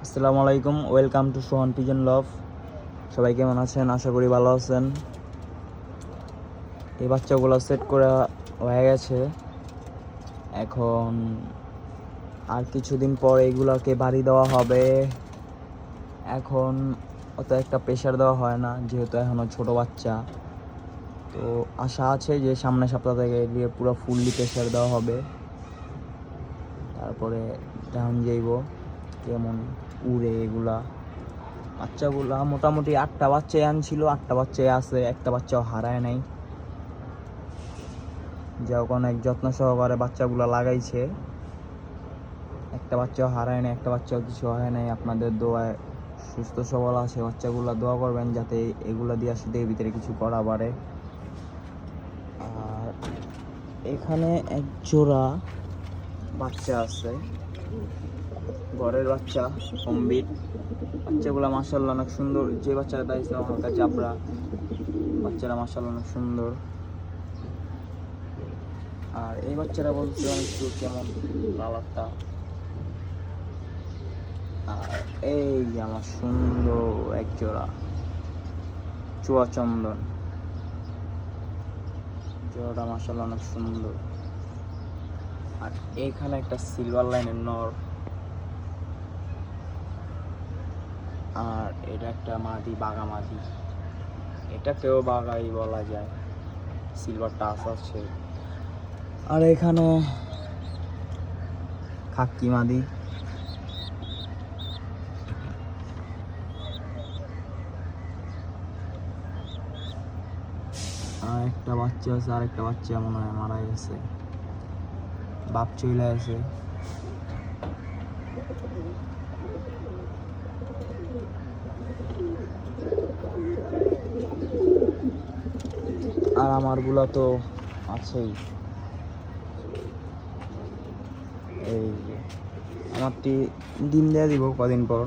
আসসালামু আলাইকুম, welcome to Sohan pigeon love. সবাই কেমন আছেন? আশা করি ভালো আছেন। এই বাচ্চাগুলো সেট করা হয়ে গেছে। এখন আর কিছুদিন পর এইগুলোকে বাড়ি দেওয়া হবে। এখন অত একটা প্রেশার দেওয়া হয় না, যেহেতু এখনও ছোট বাচ্চা। তো আশা আছে যে সামনের সপ্তাহ থেকে দিয়ে পুরো ফুললি প্রেশার দেওয়া হবে। তারপরে ডাউন যাইব কেমন উড়ে এগুলা। বাচ্চাগুলা মোটামুটি 8টা বাচ্চাই আনছিল, 8টা বাচ্চাই আছে, একটা বাচ্চাও হারায় নাই। যাও অনেক যত্ন সহকারে বাচ্চাগুলো লাগাইছে, একটা বাচ্চাও হারায় নাই, একটা বাচ্চাও কিছু হয় নাই। আপনাদের দোয়ায় সুস্থ সবল আছে বাচ্চাগুলো, দোয়া করবেন যাতে এগুলা দিয়ে শীতের ভিতরে কিছু করা পারে। আর এখানে এক জোড়া বাচ্চা আছে, ঘরের বাচ্চা কমবিট। বাচ্চাগুলো মাশাআল্লাহ অনেক সুন্দর। যে বাচ্চাটা দাইছে হালকা চাপড়া, বাচ্চারা মাশাআল্লাহ অনেক সুন্দর। আর এই বাচ্চারা বলছিলাম একটু কেমন কালারটা। আর এই যে আমার সুন্দর এক জোড়া চুয়া চন্দন, জোড়াটা মাশাআল্লাহ অনেক সুন্দর। আর এখানে একটা সিলভার লাইনের নর, আর এটা একটা মাদি, বাঘা মাদি। এটাকেও বাঘাই বলা যায়, সিলভার টাচ আছে। আর এখানে খাক্কি মাদি। আর একটা বাচ্চা আছে, আর একটা বাচ্চা মনে হয় মারা গেছে, বাপ চলে আছে। আর আমারগুলো তো আছেই। এই আমারটি ডিম দেওয়া দিব কদিন পর,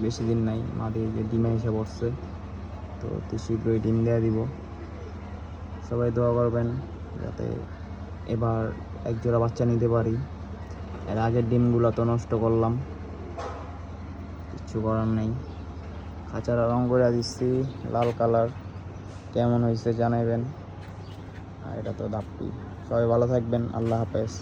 বেশি দিন নাই। মাদি যে ডিমে এসে পড়ছে, তো অতি শীঘ্রই ডিম দেওয়া দিব। সবাই দোয়া করবেন যাতে এবার এক জোড়া বাচ্চা নিতে পারি। এর আগের ডিমগুলো তো নষ্ট করলাম, কিচ্ছু করার নেই। খাঁচারা রং করে দিচ্ছি লাল কালার, কেমন হয়েছে জানাবেন। আর এটা তো দাপ্পি। সবাই ভালো থাকবেন, আল্লাহ হাফেজ।